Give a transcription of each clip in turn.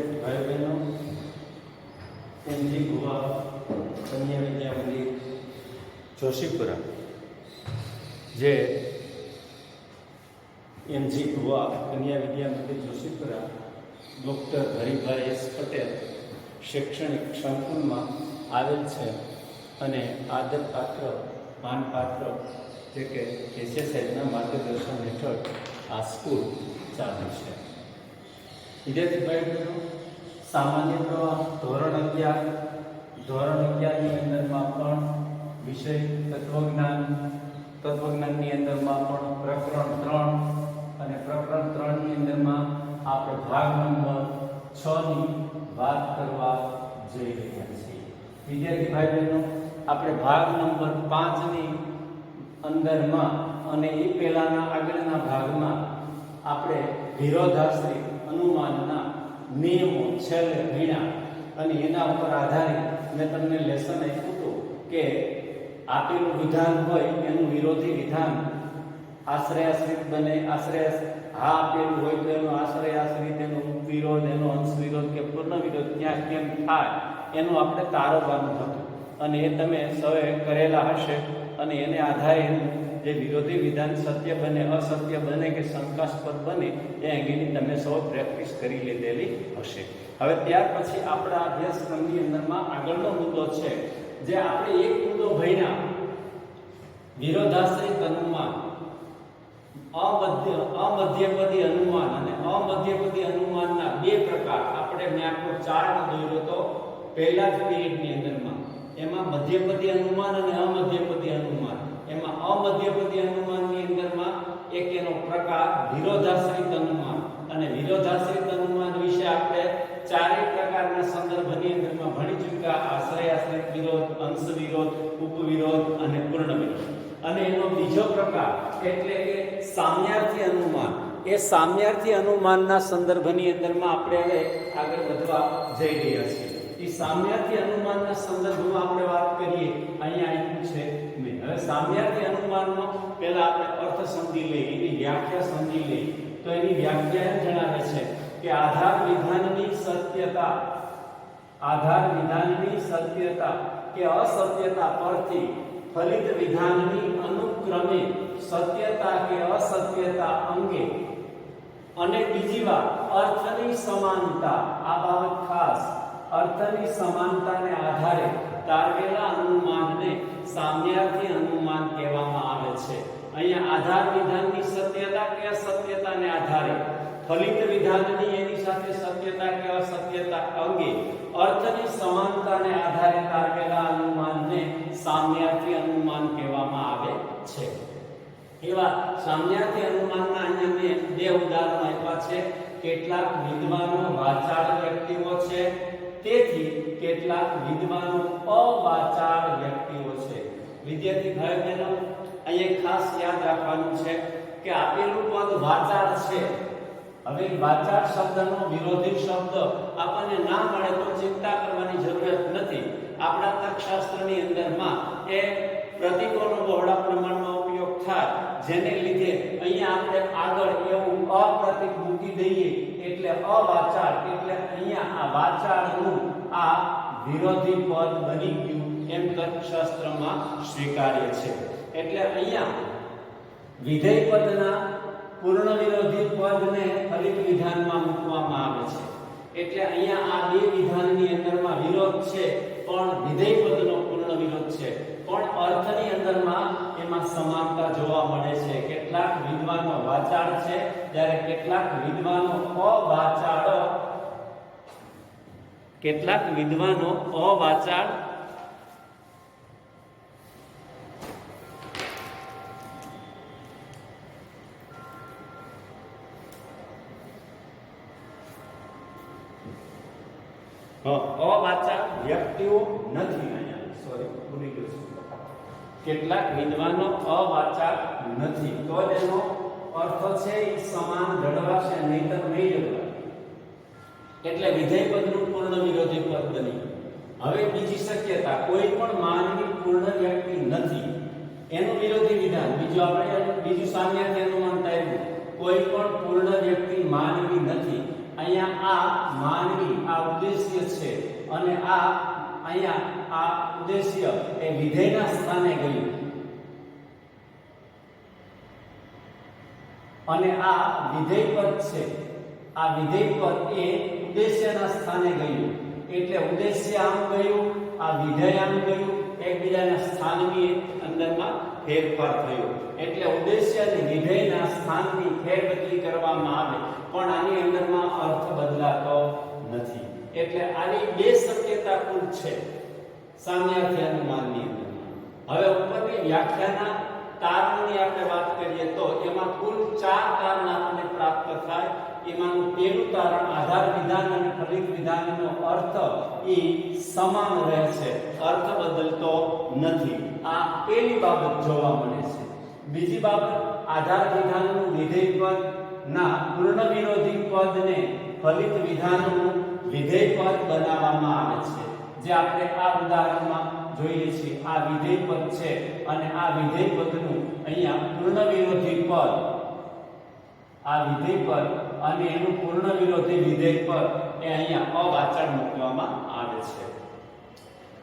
વિદ્યાર્થી ભાઈ બહેનો, એનજી ભુવા કન્યા વિદ્યા મંદિર જોશીપુરા, જે એનજી ભુવા કન્યા વિદ્યા મંદિર જોશીપુરા ડૉક્ટર હરિભાઈ એસ પટેલ શૈક્ષણિક સંકુલમાં આવેલ છે અને આદરપાત્ર માનપાત્ર જે કે કેસે સાહેબના માર્ગદર્શન હેઠળ આ સ્કૂલ ચાલુ છે. વિદ્યાર્થી ભાઈ બહેનો, સામાન્ય પ્રવાહ ધોરણ 11ની અંદરમાં પણ વિષય તત્વજ્ઞાનની અંદરમાં પણ પ્રકરણ 3 અને પ્રકરણ 3ની અંદરમાં આપણે ભાગ નંબર 6 ની વાત કરવા જઈ રહ્યા છીએ. વિદ્યાર્થી ભાઈ બહેનો, આપણે ભાગ નંબર 5 ની અંદરમાં અને એ પહેલાના આગળના ભાગમાં આપણે વિરોધાશ્રિત અનુમાનના નિયમો છેલ્લે ભણ્યા અને એના ઉપર આધારિત મેં તમને લેસન આપ્યું હતું કે આપેલું વિધાન હોય એનું વિરોધી વિધાન આશ્રયાશ્રિત બને. હા આપેલું હોય તો એનો આશ્રયાશ્રિત, એનો વિરોધ, એનો અંશ વિરોધ કે પૂર્ણ વિરોધ ત્યાં કેમ થાય એનું આપણે તારવવાનું હતું અને એ તમે સૌએ કરેલા હશે અને એને આધારે જે વિરોધી વિધાન સત્ય બને, અસત્ય બને કે શંકાસ્પદ બને એ અંગેની તમે સૌ પ્રેક્ટિસ કરી લીધેલી હશે. હવે ત્યાર પછી આપણા અભ્યાસક્રમની અંદરમાં આગળનો મુદ્દો છે જે આપણે એક મુદ્દો ભણ્યા, વિરોધાશ્રિત અનુમાન, અમધ્યપદી અનુમાન અને અમધ્યપદી અનુમાનના બે પ્રકાર આપણે મેં આખો ચાર્ટ દોર્યો તો પહેલા જ પીરિયડની અંદરમાં. એમાં મધ્યપદી અનુમાન અને અમધ્યપદી અનુમાન. એમાં અમધ્યપદી અનુમાનની અંદરમાં એક એનો પ્રકાર વિરોધાશ્રિત અનુમાન, અને વિરોધાશ્રિત અનુમાન વિશે આપણે ચારેય પ્રકારના સંદર્ભની અંદરમાં ભણી ચૂક્યા: આશ્રયાશ્રિત વિરોધ, અંશ વિરોધ, ઉપવિરોધ અને પૂર્ણ વિરોધ. અને એનો બીજો પ્રકાર એટલે કે સામ્યાર્થી અનુમાન. એ સામ્યાર્થી અનુમાનના સંદર્ભની અંદરમાં આપણે હવે આગળ વધવા જઈ રહ્યા છીએ. એ સામ્યાર્થી અનુમાનના સંદર્ભમાં આપણે વાત કરીએ, અહીંયા આપ્યું છે મેં. હવે સામ્યાર્થી અનુમાનનો પહેલા આપણે અર્થ સમજી લઈએ, એની વ્યાખ્યા સમજી લઈએ. તો એની વ્યાખ્યા એમ જણાવે છે કે આધાર વિધાનની સત્યતા કે અસત્યતા પરથી ફલિત વિધાનની અનુક્રમે સત્યતા કે અસત્યતા અંગે અને બીજી વાત અર્થની સમાનતા, આ બાબત ખાસ, અર્થની સમાનતાને આધારે તારવેલા અનુમાનને સામ્યાર્થી અનુમાન કહેવામાં આવે છે. અહીંયા આધાર વિધાનની સત્યતા કે અસત્યતાને આધારે ફલિત વિધાનની એની સાથે સત્યતા કે અસત્યતા અંગે અર્થની સમાનતાને આધારે તારવેલા અનુમાનને સામ્યાર્થી અનુમાન કહેવામાં આવે છે. એવા સામ્યાર્થી અનુમાનના અહીંયા મેં બે ઉદાહરણો આપ્યા છે. કેટલાક વિદ્વાનો વાચાળ વ્યક્તિઓ છે, તેથી કેટલાક વિદ્વાનો અવાચાળ વ્યક્તિઓ છે. વિદ્યાર્થી ભાઈ બહેનો, અહીંયા ખાસ યાદ રાખવાનું છે કે આપેલું પદ વાચાળ છે. હવે વાચાળ શબ્દનો વિરોધી શબ્દ આપણને ના મળે તો ચિંતા કરવાની જરૂરત નથી. આપણા તર્કશાસ્ત્રની અંદરમાં એ પ્રતીકોનો બહોળા પ્રમાણમાં ઉપયોગ થાય, જેને લીધે અહીંયા આપણે આગળ એવું અપ્રતીક મૂકી દઈએ એટલે અવાચાળ, એટલે અહીંયા આ વાચાળનું આ વિરોધી પદ બની ગયું એમ તર્કશાસ્ત્રમાં સ્વીકાર્ય છે. એટલે અહીંયા વિધેય પદના પૂર્ણ વિરોધી પદને ફલિત વિધાનમાં મૂકવામાં આવે છે. એટલે અહીંયા આ બે વિધાનની અંદરમાં વિરોધ છે, પણ વિધેય પદનો પૂર્ણ વિરોધ છે, પણ અર્થની અંદરમાં એમાં સમાનતા જોવા મળે છે. કેટલાક વિદ્વાનો વાચાળ છે, જ્યારે કેટલાક વિદ્વાનો અવાચાળ અવાચાળ વ્યક્તિઓ નથી. અહીંયા સોરી ભૂલી ગયો છું. કેટલાક વિદ્વાનો અવાચાળ નથી, તો એનો અર્થ છે એ સમાન જળવાશે, નહીતર નહીં જળવાય. એટલે વિધેય પદનું પૂર્ણ વિરોધી પદ બની. હવે બીજી શક્યતા, કોઈ પણ માનવી પૂર્ણ વ્યક્તિ નથી, એનું વિરોધી વિધાન બીજું આપણે બીજું સામ્યાર્થી અનુમાન થાય, કોઈ પણ પૂર્ણ વ્યક્તિ માનવી નથી. અહીંયા આ માનવી આ ઉદ્દેશ્ય છે અને આ અહીંયા આ ઉદ્દેશ્ય એ વિધેયના સ્થાને ગયું અને આ વિધેય પદ છે, આ વિધેય પદ એ ઉદ્દેશ્યના સ્થાને ગયું એટલે ઉદ્દેશ્ય આમ ગયું, આ વિધેય આમ ગયું, એકબીજાના સ્થાનની અંદરમાં ફેરફાર થયો એટલે ઉદ્દેશ્ય અને વિધેયના સ્થાનની ફેરબદલી કરવામાં આવે પણ આની અંદરમાં અર્થ બદલાતો નથી એટલે આવી બે શક્યતા કુલ છે સામ્યાર્થી અનુમાનની અંદરમાં। હવે ઉપરની વ્યાખ્યાના તારણોની આપણે વાત કરીએ તો એમાં કુલ 4 તારણ આપણને પ્રાપ્ત થાય। એમાંનું પહેલું તારણ આધાર વિધાન અને ફલિત વિધાનનો અર્થ એ સમાન રહે છે, અર્થ બદલતો નથી, આ પહેલી બાબત જોવા મળે છે। બીજી બાબત આધાર વિધાનનું વિધેય પદ ના પૂર્ણ વિરોધી પદને ફલિત વિધાનનું વિધેય પદ બનાવવામાં આવે છે, જે આપણે આ ઉદાહરણમાં જોઈએ છીએ। આ વિધેય પદ છે અને આ વિધેય પદનું અહીંયા પૂર્ણ વિરોધી પદ, આ વિધેય પદ અને એનું પૂર્ણ વિરોધી વિધેય પદ એ અહીંયા અવાચળ મૂકવામાં આવે છે।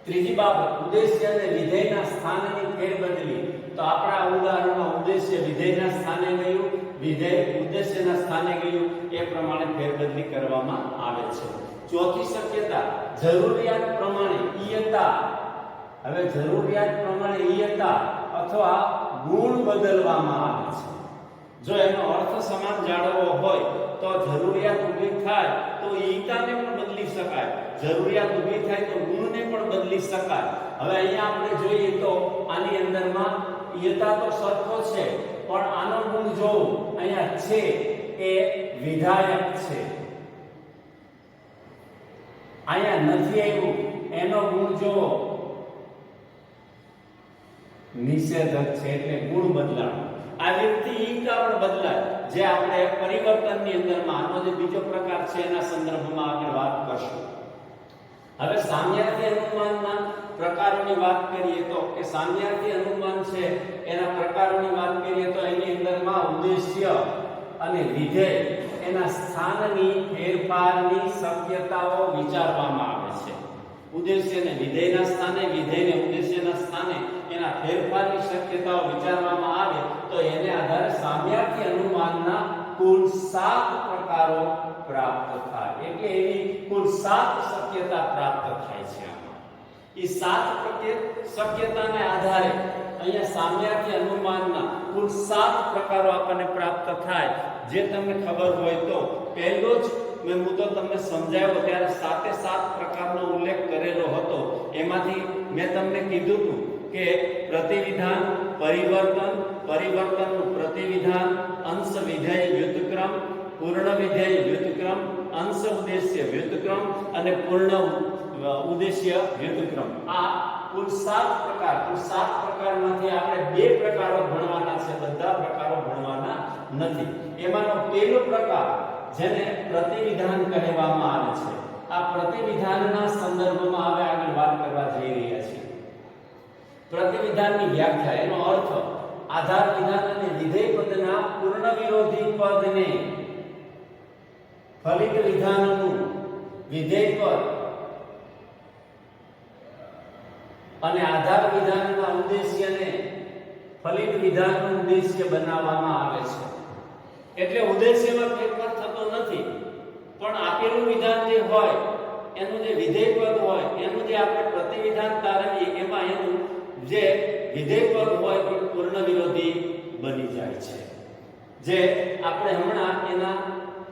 ત્રીજી બાબત ઉદ્દેશ્ય અને વિધેયના સ્થાનની ફેરબદલી, તો આપણા ઉદાહરણમાં ઉદ્દેશ્ય વિધેયના સ્થાને ગયું, વિધેય ઉદ્દેશ્યના સ્થાને ગયું, એ પ્રમાણે ફેરબદલી કરવામાં આવે છે। ચોથી શક્યતા જરૂરિયાત પ્રમાણે ઈયતા, હવે જરૂરિયાત પ્રમાણે ઈયતા અથવા ગુણ બદલવામાં આવે છે। જો એનો અર્થ સમાન જાળવવો હોય તો જરૂરિયાત ઊભી થાય તો ઈયતાને પણ બદલી શકાય, જરૂરિયાત ઊભી થાય તો ગુણને પણ બદલી શકાય। હવે અહીંયા આપણે જોઈએ તો આની અંદરમાં ઈયતા તો સરખો છે પણ આનો ગુણ જો અહીંયા છે એ વિધાયક છે, અહીંયા નથી આવ્યું એનો ગુણ જો નિષેધક છે એટલે ગુણ બદલાય। આવી રીતે ઈયતા પણ બદલાય, જે આપણે પરિવર્તનની અંદરમાં આનો જે બીજો પ્રકાર છે એના સંદર્ભમાં આગળ વાત કરશું। હવે સામ્યાર્થી અનુમાનના પ્રકારોની વાત કરીએ તો કે સામ્યાર્થી અનુમાન છે એના પ્રકારોની વાત કરીએ તો એની અંદરમાં ઉદ્દેશ્ય અને વિધેય એના સ્થાનની ફેરફારની શક્યતાઓ વિચારવામાં આવે છે। ઉદ્દેશ્યને વિધેયના સ્થાને, વિધેયને ઉદ્દેશ્યના સ્થાને એના ફેરફારની શક્યતાઓ વિચારવામાં આવે તો એને આધારે સામ્યાર્થી અનુમાનના કુલ 7 પ્રકારો પ્રાપ્ત થાય, એટલે એવી કુલ 7 શક્યતા પ્રાપ્ત થાય છે। આમાં એ 7 શક્યતાને આધારે અહીંયા સામ્યાર્થી અનુમાનના કુલ 7 પ્રકારો આપણને પ્રાપ્ત થાય। જે તમને ખબર હોય તો પહેલો જ મેં મુદ્દો તમને સમજાવ્યો ત્યારે 7 પ્રકારનો ઉલ્લેખ કરેલો હતો, એમાંથી મેં તમને કીધું હતું કે પ્રતિવિધાન, પરિવર્તન, પરિવર્તનનું પ્રતિવિધાન, અંશ વિધેય વ્યુત્ક્રમ, પૂર્ણ વિધેય વ્યુત્ક્રમ, અંશ ઉદ્દેશ્ય વ્યુત્ક્રમ અને પૂર્ણ ઉદ્દેશ્ય વ્યુત્ક્રમ। આ કુલ 7 પ્રકાર, કુલ 7 પ્રકારમાંથી આપણે 2 પ્રકારો ભણવાના છે, બધા પ્રકારો ભણવાના નથી। એમાંનો પહેલો પ્રકાર જેને પ્રતિવિધાન કહેવામાં આવે છે, આ પ્રતિવિધાનના સંદર્ભમાં હવે આગળ વાત કરવા જઈ રહ્યા છીએ। પ્રતિવિધાનની વ્યાખ્યા, એનો અર્થ આધાર વિધાન અને વિધેય પદના પૂર્ણ વિરોધી પદને ફલિત વિધાનનું વિધેય પદ અને આધાર વિધાનના ઉદ્દેશ્યને ફલિત વિધાનનું ઉદ્દેશ્ય બનાવવામાં આવે છે। એટલે ઉદ્દેશ્યમાં ફેરફાર થતો નથી પણ આપેલું વિધાન જે હોય એનું જે વિધેય પદ હોય એનું જે આપણે પ્રતિવિધાન તારવીએ એમાં એનું જે વિધેય પદ હોય એ પૂર્ણ વિરોધી બની જાય છે। જે આપણે હમણાં એના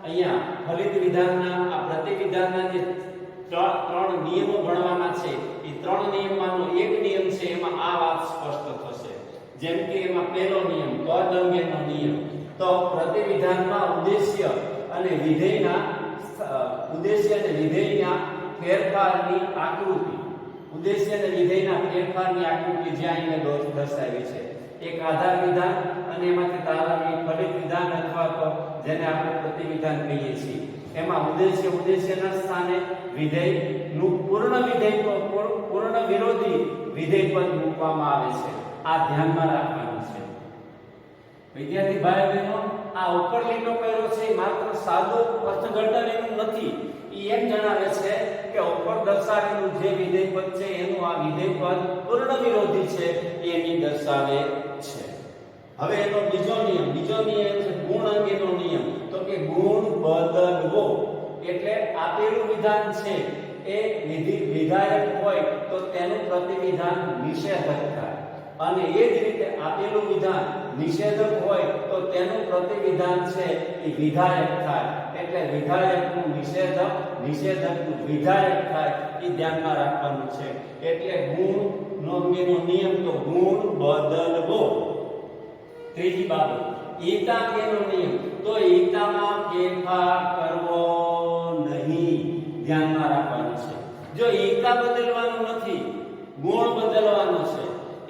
અહીંયા ફલિત વિધાનના આ પ્રતિવિધાનના જે ત્રણ નિયમો ભણવાના છે, એ 3 નિયમમાંનો એક નિયમ છે, એમાં આ વાત સ્પષ્ટ થશે। જેમ કે એમાં પહેલો નિયમ પદ અંગેનો નિયમ, તો પ્રતિવિધાનમાં ઉદ્દેશ્ય અને વિધેયના ફેરફારની આકૃતિ, ઉદ્દેશ્ય અને વિધેયના ફેરફારની આકૃતિ જ્યાં એને દર્શાવી છે, એક આધાર વિધાન અને એમાંથી તારવી ફલિત વિધાન અથવા તો જેને આપણે પ્રતિવિધાન કહીએ છીએ, એમાં ઉદ્દેશ્યના સ્થાને વિધેયનું પૂર્ણ વિરોધી વિધેય પદ મૂકવામાં આવે છે। આ ધ્યાનમાં રાખવાનું છે। વિદ્યાર્થી ભાઈ બહેનો, આ ઉપર લીટો કર્યો છે એ માત્ર સાદું અર્થઘટન એનું નથી. એ એમ જણાવે છે કે ઉપર દર્શાવેલું જે વિધેય પદ છે એનું આ વિધેય પદ પૂર્ણ વિરોધી છે એની દર્શાવે છે. હવે એનો બીજો નિયમ છે ગુણ અંગેનો નિયમ. તો કે ગુણ બદલવો એટલે આપેલું વિધાન છે એ વિધાયક હોય તો તેનું પ્રતિવિધાન નિષેધક થાય, અને એ જ રીતે આપેલું વિધાન નિષેધક હોય તો તેનું પ્રતિવિધાન છે એ વિધાયક થાય. એટલે વિધાયકનું નિષેધક, નિષેધકનું વિધાયક થાય એ ધ્યાનમાં રાખવાનું છે. એટલે ગુણ અંગેનો નિયમ તો ગુણ બદલવો. ત્રીજી બાબત ઈતા અંગેનો નિયમ તો ઈતામાં ફેરફાર કરવો નહીં, ધ્યાનમાં રાખવાનું છે. જો ઈતા બદલવાનું નથી, ગુણ બદલવાનો છે.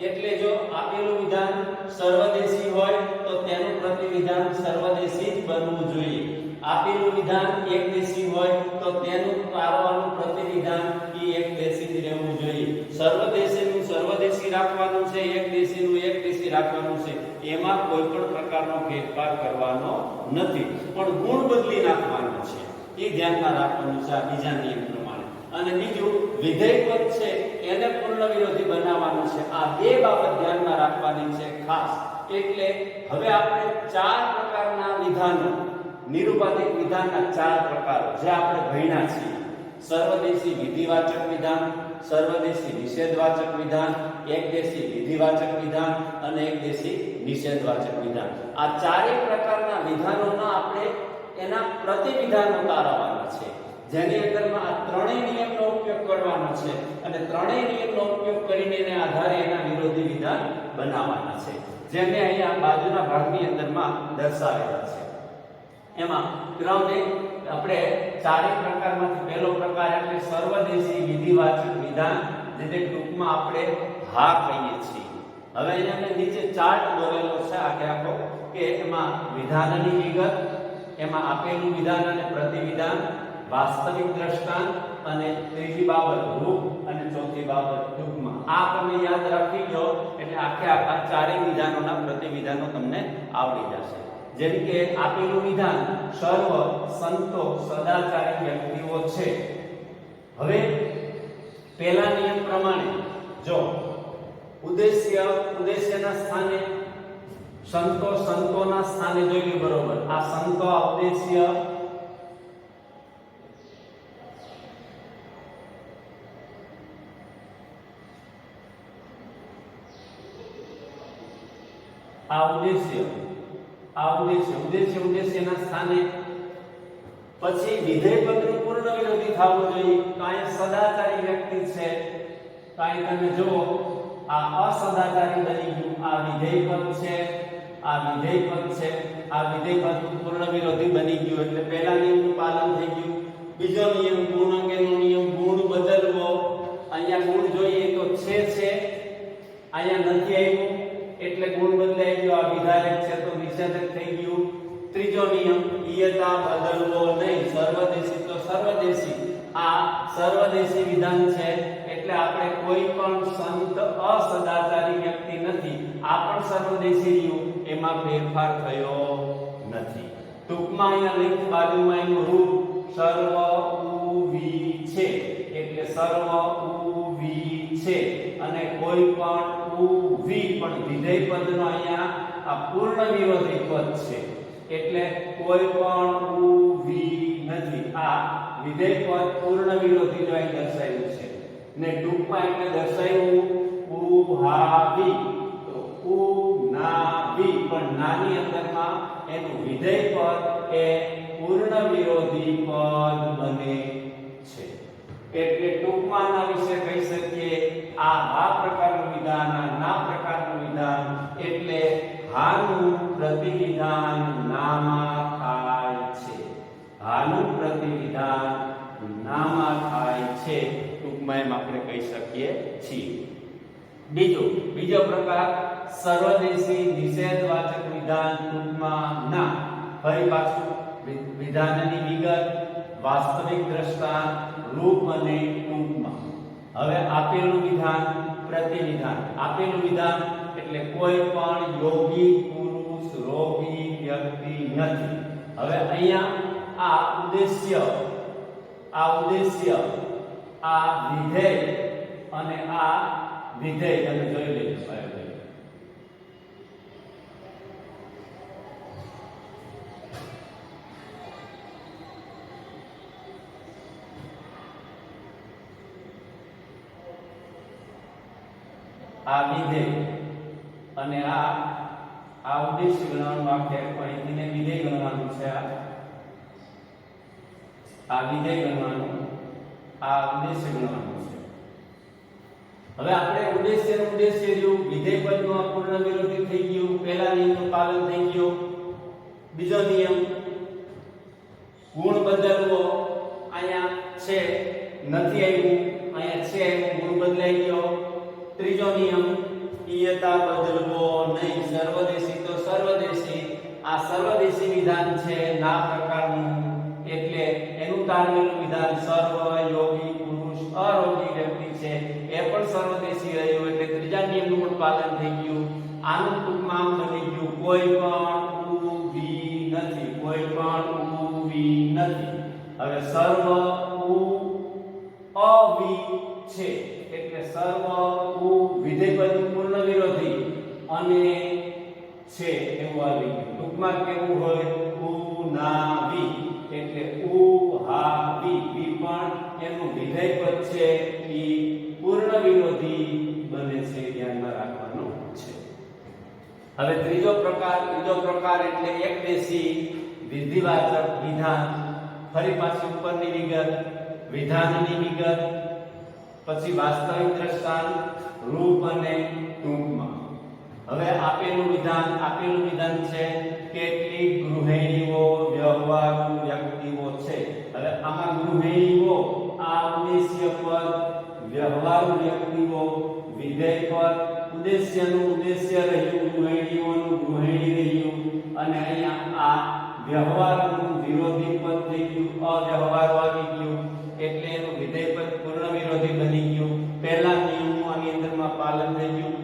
એટલે જો આપેલું વિધાન સર્વદેશી હોય તો તેનું પ્રતિવિધાન સર્વદેશી જ બનવું જોઈએ. આપેલું વિધાન એકદેશી હોય તો તેનું પારવાનું પ્રતિવિધાન એ એકદેશી જ રહેવું જોઈએ. સર્વદેશીનું સર્વદેશી રાખવાનું છે, એકદેશીનું એકદેશી રાખવાનું છે. એમાં કોઈ પણ પ્રકારનો ફેરફાર કરવાનો નથી, પણ ગુણ બદલી નાખવાનો છે. એ ધ્યાનમાં રાખવાનું છે આ બીજા નિયમ પ્રમાણે. અને બીજું વિધેય પદ છે એને પૂર્ણ વિરોધી બનાવવાનું છે. આ બે બાબત ધ્યાનમાં રાખવાની છે ખાસ. એટલે હવે આપણે ચાર પ્રકારના વિધાનો, નિરૂપાધિક વિધાનના ચાર પ્રકારો જે આપણે ભણ્યા છીએ: સર્વદેશી વિધિવાચક વિધાન, સર્વદેશી નિષેધવાચક વિધાન, એકદેશી વિધિવાચક વિધાન અને એકદેશી નિષેધવાચક વિધાન. આ ચારેય પ્રકારના વિધાનોના આપણે એના પ્રતિવિધાનો તારવવાના છે, જેની અંદરમાં આ ત્રણેય નિયમનો ઉપયોગ કરવાનો છે, અને ત્રણેય નિયમનો ઉપયોગ કરીને એના આધારે એના વિરોધી વિધાન બનાવવાના છે, જેને અહીંયા બાજુના ભાગની અંદરમાં દર્શાવેલા છે. એમાં ક્રમે આપણે ચારેય પ્રકારમાંથી પહેલો પ્રકાર એટલે સર્વદેશી વિધિવાચક વિધાન, જેને ટૂંકમાં આપણે હા કહીએ છીએ. હવે અહીંયા મેં નીચે ચાર્ટ દોરેલો છે આખો કે એમાં વિધાનની વિગત, એમાં આપેલું વિધાન અને પ્રતિવિધાન, વાસ્તવિક દ્રષ્ટાંત, અને ત્રીજી બાબત રૂપ, અને ચોથી બાબત ટૂંકમાં. આ તમે યાદ રાખી લો એટલે આખા ચારેય વિધાનોના પ્રતિવિધાનો તમને આવડી જશે. જેમ કે આપેલું વિધાન સર્વ સંતો સદાચારી વ્યક્તિઓ છે. હવે પહેલા નિયમ પ્રમાણે જો ઉદ્દેશ્યના સ્થાને સંતોના સ્થાને જોઈ બરોબર. આ સંતો આ ઉદ્દેશ્ય, ઉદ્દેશ્યના સ્થાને પછી વિધેય પદનું પૂર્ણ વિરોધી થવું જોઈએ. કાંઈ સદાચારી વ્યક્તિ છે, કાંઈ તમે જુઓ આ અસદાચારી બની ગયું. આ વિધેય પદ છે, આ વિધેય પદ છે, આ વિધેય પદ પૂર્ણ વિરોધી બની ગયું. એટલે પહેલા નિયમનું પાલન થઈ ગયું. બીજો નિયમ ગુણ અંગેનો નિયમ, ગુણ બદલવો. અહીંયા ગુણ જોઈએ તો છે, અહીંયા નથી આવ્યું એટલે ગુણ બદલાઈ ગયો. આ વિધાયક છે તો નિષેધક થઈ ગયું. ત્રીજો નિયમ ઈયતા બદલવો નહીં. સર્વદેશી તો સર્વદેશી, આ સર્વદેશી વિધાન છે એટલે આપણે કોઈ પણ સંત અસદાચારી વ્યક્તિ નથી, આ પણ સર્વદેશી રહ્યું, એમાં ફેરફાર થયો નથી. ટૂંકમાં અહીંયા લેખ બાજુમાં એનું રૂપ સર્વ ઉવી છે એટલે સર્વ ઉવી છે, અને કોઈ પણ ઉવી પણ વિધેય પદનો અહીંયા આ પૂર્ણ વિરોધી પદ છે એટલે કોઈ પણ ઉવી નથી. આ વિધેય પદ પૂર્ણ વિરોધી જો અહીં દર્શાવ્યું છે, ને ટૂંકમાં એટલે દર્શાવ્યું ઉહાવી, તો ઉનાવી પણ નાની અંદરમાં એનું વિધેય પદ એ પૂર્ણ વિરોધી પદ બને છે. એટલે ટૂંકમાં આના વિશે કહી શકીએ આ પ્રકારનું વિધાન, ના પ્રકારનું વિધાન એટલે હાનું પ્રતિવિધાન નામાં થાય છે. હાનું પ્રતિવિધાન નામાં થાય છે, ટૂંકમાં એમ આપણે કહી શકીએ છીએ. બીજો પ્રકાર સર્વદેશી નિષેધવાચક વિધાન, ટૂંકમાં ના. ફરી પાછું વિધાનની વિગત, વાસ્તવિક દ્રષ્ટાંત, રૂપ અને ટૂંકમાં. હવે આપેલું વિધાન, પ્રતિવિધાન. આપેલું વિધાન એટલે કોઈ પણ યોગી પુરુષ, રોગી વ્યક્તિ નથી. હવે અહીંયા આ ઉદ્દેશ્ય આ વિધેય અને આ વિધેય તમે જોઈ લેજો. આ વિધેય અને આ ઉદ્દેશ્ય ગણવાનું વાક્ય પણ એને વિધેય ગણવાનું છે. આ વિધેય ગણવાનું, આ ઉદ્દેશ્ય ગણવાનું છે. હવે આપણે ઉદ્દેશ્ય જો વિધેય પદનો પૂર્ણ વિરોધી થઈ ગયું, પહેલા નિયમનું પાલન થઈ ગયું. બીજો નિયમ ગુણ બદલવો, અહીંયા છે નથી આવ્યું, અહીંયા છે ગુણ બદલાઈ ગયો. ત્રીજો નિયમ ઈયતા બદલવો નહીં, સર્વદેશી તો સર્વદેશી. આ સર્વદેશી વિધાન છે ના પ્રકારનું, એટલે એનું તારવેલું વિધાન સર્વ, યોગી, પુરુષ, અરોગી વ્યક્તિ છે એ પણ સર્વદેશી રહ્યું, એટલે ત્રીજા નિયમનું પણ પાલન થઈ ગયું. આનું ટૂંકમાં બની ગયું કોઈ પણ ઉભી નથી, કોઈ પણ ઉભી નથી. હવે સર્વ ઉ અવિ છે એટલે સર્વ ઉ વિધેય પદનું પૂર્ણ વિરોધી અને છે એવું આવી ગયું. ટૂંકમાં કેવું હોય ઉ ના વિ એટલે ઉ હા વિ, વિ પણ એનું વિધેય પદ છે એ પૂર્ણ વિરોધી બને છે, ધ્યાનમાં રાખવાનું છે. હવે ત્રીજો પ્રકાર એટલે એકદેશી વિધિવાચક વિધાન. ફરી પાછી ઉપરની વિગત, વિધાનની વિગત, પછી વાસ્તવિક દ્રષ્ટાંત, રૂપ અને ટૂંકમાં. હવે આપેલું વિધાન છે કેટલીક ગૃહિણીઓ વ્યવહારુ વ્યક્તિઓ છે. હવે આમાં ગૃહિણીઓ આ ઉદ્દેશ્ય પદ, વ્યવહારુ વ્યક્તિઓ વિધેય પદ, ઉદ્દેશ્ય રહ્યું, ગૃહિણીઓનું ગૃહિણી રહ્યું, અને અહીંયા આ વ્યવહારનું વિરોધી પદ થઈ ગયું, અવ્યવહારુ આવી ગયું, એટલે એનું વિધેય પદ પૂર્ણ વિરોધી બની ગયું. પહેલા નિયમનું આની અંદરમાં પાલન થઈ ગયું,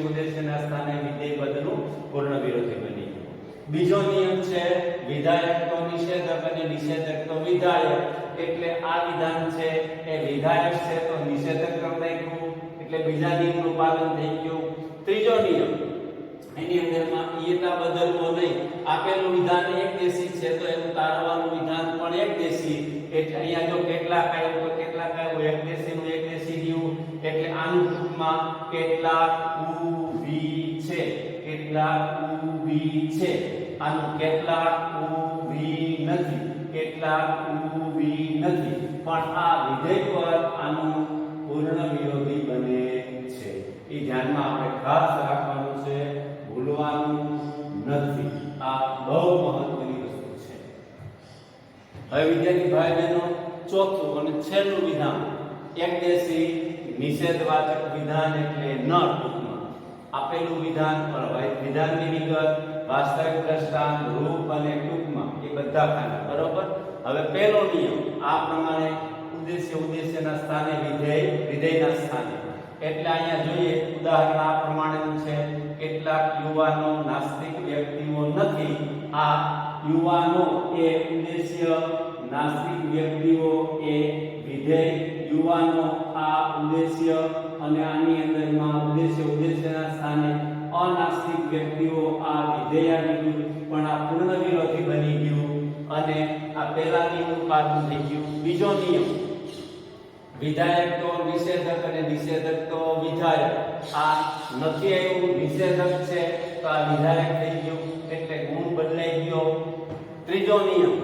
ઉદ્દેશ્યના સ્થાને વિધેય પદનું પૂર્ણ વિરોધી બની ગયું. બીજો નિયમ છે વિધાયક તો નિષેધક અને નિષેધક તો વિધાયક. એટલે આ વિધાન છે એ વિધાયક છે તો નિષેધક કરી નાખ્યું, એટલે બીજા નિયમનું પાલન થઈ ગયું. ત્રીજો નિયમ એની અંદરમાં ઈયતા બદલવો નહીં. આપેલું વિધાન એકદેશી છે તો એનું તારવાનું વિધાન પણ એકદેશી. એટલે અહીંયા જો કેટલાક આવ્યું તો કેટલાક આવ્યું, એકદેશીનું એકદેશી રહ્યું, એટલે આનું ટૂંકમાં કેટલાક ઉભી છે, કેટલાક ઉભી છે. આનું કેટલાક ઉભી નથી, કેટલાક ઉભી નથી. પણ આ વિધેય પર આનું પૂર્ણ વિરોધી બને છે. એ ધ્યાનમાં આપણે ખાસ રાખવાનું છે, ભૂલવાનું નથી. આ બહુ મહત્વની વસ્તુ છે. હવે વિદ્યાર્થી ભાઈ બહેનો, ચોથું અને છેલ્લું વિધાન એકદેશી નિષેધવાચક વિધાન એટલે ન. ટૂંકમાં આપેલું વિધાન પણ વિધાનની વિગત, વાસ્તવિક દ્રષ્ટાંત, રૂપ અને ટૂંકમાં એ બધા ખાના. બરોબર. હવે પહેલો નિયમ આ પ્રમાણે ઉદ્દેશ્યના સ્થાને વિધેયના સ્થાને. એટલે અહીંયા જોઈએ ઉદાહરણ આ પ્રમાણેનું છે. કેટલાક યુવાનો નાસ્તિક વ્યક્તિઓ નથી. આ યુવાનો એ ઉદ્દેશ્ય, નાસ્તિક વ્યક્તિઓ એ વિધેય. યુવાનો આ ઉદ્દેશ્ય અને આની અંદરમાં ઉદ્દેશ્યના સ્થાને અનાસ્તિક વ્યક્તિઓ આ વિધેય આવી ગયું, પણ આ પૂર્ણ વિરોધી બની ગયું અને આ પહેલા નિયમનું પાલન થઈ ગયું. બીજો નિયમ વિધાયક તો નિષેધક અને નિષેધક તો વિધાયક. આ નથી આવ્યું, નિષેધક છે તો આ વિધાયક થઈ ગયું, એટલે ગુણ બદલાઈ ગયો. ત્રીજો નિયમ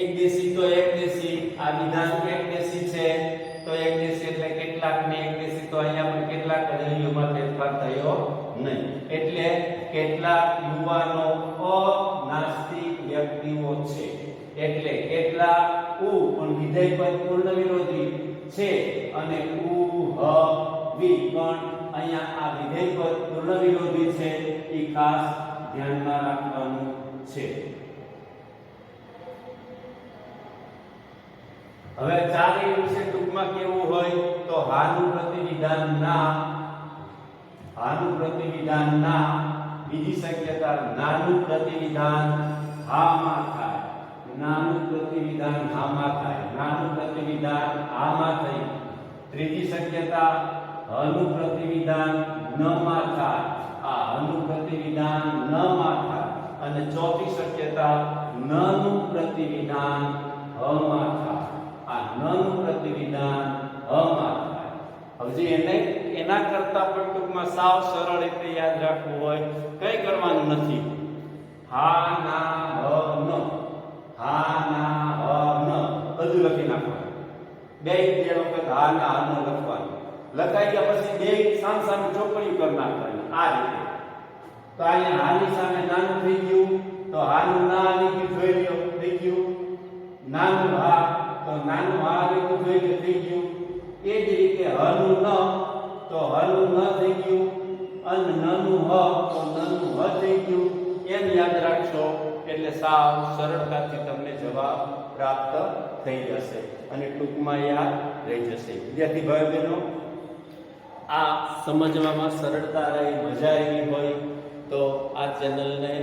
એકદેશી તો એકદેશી. આ વિધાન એકદેશી છે તો એકદેશી એટલે કેટલાક ને એકદેશી, તો અહીંયા પણ કેટલાક પદ્ધતિઓમાં ફેરફાર થયો નહીં. એટલે કેટલાક યુવાનો અનાસ્તિક વ્યક્તિઓ છે. એટલે કેટલાક ઉ પણ વિધેય પદ પૂર્ણ વિરોધી છે અને ઉ હ વી પણ અહીંયા આ વિધેય પદ પૂર્ણ વિરોધી છે. એ ખાસ ધ્યાનમાં રાખવાનું છે. હવે ચારેય વિશે ટૂંકમાં કેવું હોય તો હાનું પ્રતિવિધાન ના, હાનું પ્રતિવિધાન ના, બીજી શક્યતા નાનું પ્રતિવિધાન હામાં થાય, નાનું પ્રતિવિધાન હામાં થાય, નાનું પ્રતિવિધાન આમાં થઈ. ત્રીજી શક્યતા હનું પ્રતિવિધાન નમાં થાય, આ હનું પ્રતિવિધાન નમાં થાય. અને ચોથી શક્યતા નનું પ્રતિવિધાન હમાં થાય, આ નનું પ્રતિવિધાન હમાં થાય. હવે એને એના કરતા પણ ટૂંકમાં સાવ સરળ રીતે યાદ રાખવું હોય, કંઈ કરવાનું નથી. હા ના હ ન, હા ના હ ન બધું લખી નાખવાનું. બે વખત હા ના હ ન લખવાનું. લખાઈ ગયા પછી બે સામ સામે ચોકડીઓ કરી નાખવાની આ રીતે. તો અહીંયા હાની સામે નાનું થઈ ગયું, તો હાનું ના આવી ગયું, જોઈ લ્યો થઈ ગયું. નાનું હા, તો નાનું હા આવી ગયું, જોઈ લ્યો થઈ ગયું. એ જ રીતે હનું ન, તો હનું ન થઈ ગયું. અને નનું હ, તો નનું હ થઈ ગયું. એમ યાદ રાખશો એટલે સાવ સરળતાથી તમને જવાબ પ્રાપ્ત થઈ જશે અને ટૂંકમાં યાદ રહી જશે. વિદ્યાર્થી ભાઈ બહેનો, આ સમજવામાં સરળતા રહી, મજા આવી હોય તો આ ચેનલને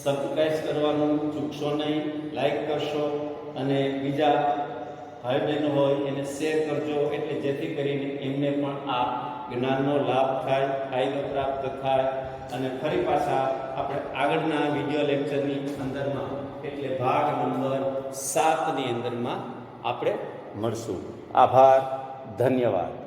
સબસ્ક્રાઇબ કરવાનું ચૂકશો નહીં, લાઈક કરશો અને બીજા ભાઈ બહેનો હોય એને શેર કરજો, એટલે જેથી કરીને એમને પણ આ જ્ઞાનનો લાભ થાય, ફાયદો પ્રાપ્ત થાય. અને ફરી પાછા આપણે આગળના વિડીયો લેક્ચરની અંદરમાં એટલે ભાગ નંબર 7ની અંદરમાં આપણે મળશું. આભાર, ધન્યવાદ.